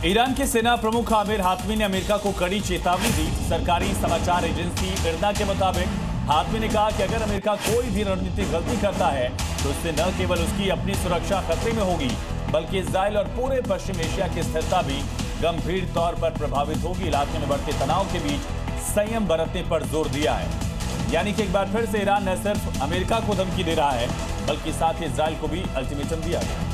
Iran के सेना प्रमुख आमिर हातमी ने अमेरिका को कड़ी चेतावनी दी। सरकारी समाचार एजेंसी इरना के मुताबिक हातमी ने कहा कि अगर अमेरिका कोई भी रणनीतिक गलती करता है तो इससे न केवल उसकी अपनी सुरक्षा खतरे में होगी बल्कि इजराइल और पूरे पश्चिम एशिया की स्थिरता भी गंभीर तौर पर प्रभावित होगी। इलाके में बढ़ते तनाव के बीच संयम बरतने पर जोर दिया है। यानी कि एक बार फिर से ईरान न सिर्फ अमेरिका को धमकी दे रहा है बल्कि साथ ही इजराइल को भी अल्टीमेटम दिया गया।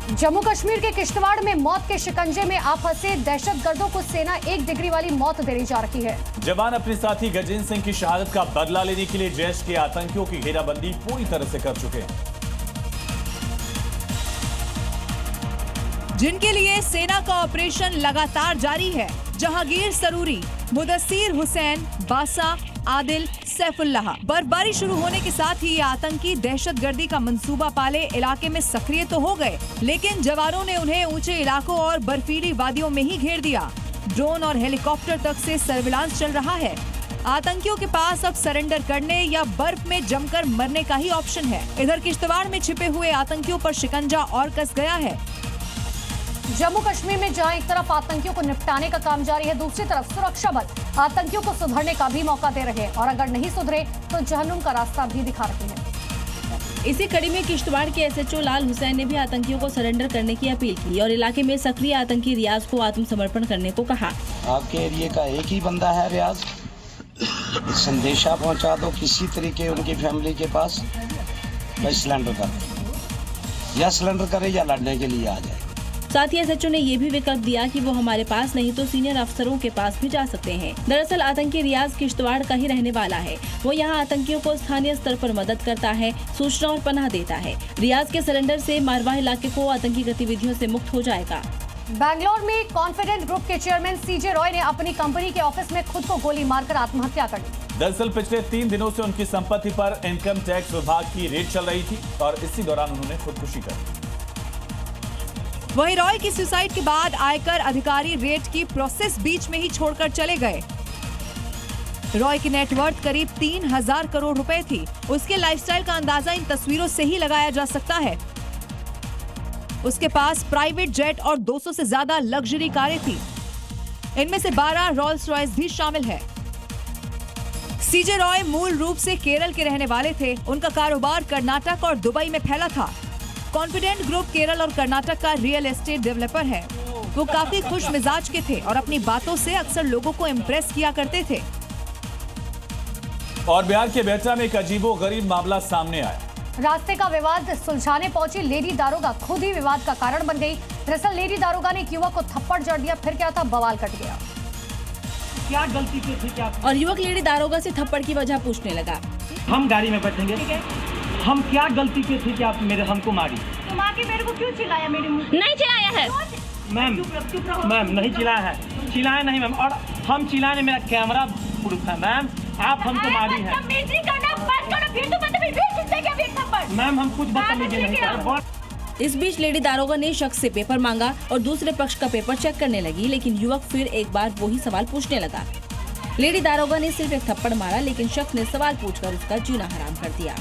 जम्मू कश्मीर के किश्तवाड़ में मौत के शिकंजे में आ फंसे दहशतगर्दों को सेना 1 डिग्री वाली मौत देने जा रही है। जवान अपने साथी गजेंद्र सिंह की शहादत का बदला लेने के लिए जैश के आतंकियों की घेराबंदी पूरी तरह से कर चुके हैं, जिनके लिए सेना का ऑपरेशन लगातार जारी है। जहांगीर सरूरी, मुदस्सिर हुसैन, बासा, आदिल, सैफुल्लाह। बर्फबारी शुरू होने के साथ ही ये आतंकी दहशतगर्दी का मंसूबा पाले इलाके में सक्रिय तो हो गए, लेकिन जवानों ने उन्हें ऊंचे इलाकों और बर्फीली वादियों में ही घेर दिया। ड्रोन और हेलीकॉप्टर तक से सर्विलांस चल रहा है। आतंकियों के पास अब सरेंडर करने या बर्फ में जमकर मरने का ही ऑप्शन है। इधर किश्तवाड़ में छिपे हुए आतंकियों पर शिकंजा और कस गया है। जम्मू कश्मीर में जहां एक तरफ आतंकियों को निपटाने का काम जारी है, दूसरी तरफ सुरक्षा बल आतंकियों को सुधरने का भी मौका दे रहे हैं और अगर नहीं सुधरे तो जहन्नुम का रास्ता भी दिखा रहे हैं। इसी कड़ी में किश्तवाड़ के एसएचओ लाल हुसैन ने भी आतंकियों को सरेंडर करने की अपील की और इलाके में सक्रिय आतंकी रियाज को आत्मसमर्पण करने को कहा। आपके एरिया का एक ही बंदा है रियाज, संदेशा पहुंचा दो किसी तरीके उनकी फैमिली के पास, भाई सिलेंडर कर दे, या सिलेंडर करे या लड़ने के लिए आ जाए। साथ ही एसएचओ ने ये भी विकल्प दिया कि वो हमारे पास नहीं तो सीनियर अफसरों के पास भी जा सकते हैं। दरअसल आतंकी रियाज किश्तवाड़ का ही रहने वाला है। वो यहाँ आतंकियों को स्थानीय स्तर पर मदद करता है, सूचना और पनाह देता है। रियाज के सरेंडर से मारवाह इलाके को आतंकी गतिविधियों से मुक्त हो जाएगा। बैंगलोर में कॉन्फिडेंट ग्रुप के चेयरमैन सीजे रॉय ने अपनी कंपनी के ऑफिस में खुद को गोली मारकर आत्महत्या कर ली। दरअसल पिछले 3 दिनों से उनकी संपत्ति पर इनकम टैक्स विभाग की रेड चल रही थी और इसी दौरान उन्होंने खुदकुशी कर ली। वहीं रॉय की सुसाइड के बाद आयकर अधिकारी रेट की प्रोसेस बीच में ही छोड़कर चले गए। रॉय की नेटवर्थ करीब 3000 करोड़ रुपए थी। उसके लाइफस्टाइल का अंदाजा इन तस्वीरों से ही लगाया जा सकता है। उसके पास प्राइवेट जेट और 200 से ज्यादा लग्जरी कारें थी। इनमें से 12 रोल्स रॉयस भी शामिल है। सीजे रॉय मूल रूप से केरल के रहने वाले थे। उनका कारोबार कर्नाटक और दुबई में फैला था। कॉन्फिडेंट ग्रुप केरल और कर्नाटक का रियल एस्टेट डेवलपर है। वो काफी खुश मिजाज के थे और अपनी बातों से अक्सर लोगों को इम्प्रेस किया करते थे। और बिहार के बेहटा में एक अजीबोगरीब मामला सामने आया। रास्ते का विवाद सुलझाने पहुंची लेडी दारोगा खुद ही विवाद का कारण बन गई। दरअसल लेडी दारोगा ने एक युवक को थप्पड़ जड़ दिया, फिर क्या था, बवाल कट गया। क्या गलती की थी क्या? और युवक लेडी दारोगा से थप्पड़ की वजह पूछने लगा। हम गाड़ी में बैठेंगे, ठीक है? हम क्या गलती की थी कि आप हमको मारी? तुम आके मेरे को क्यों चिल्लाया? मेरे मुंह नहीं चिल्लाया है मैम नहीं चिल्लाया है, चिल्लाया नहीं मैम। और हम चिल्लाने, मेरा कैमरा प्रूफ है मैम। आप हमको मारी है मैम, हम कुछ बदतमीजी नहीं कर। इस बीच लेडी दारोगा ने शख्स से पेपर मांगा और दूसरे पक्ष का पेपर चेक करने लगी, लेकिन युवक फिर एक बार वही सवाल पूछने लगा। लेडी दारोगा ने सिर्फ एक थप्पड़ मारा, लेकिन शख्स ने सवाल पूछकर उसका जीना हराम कर दिया।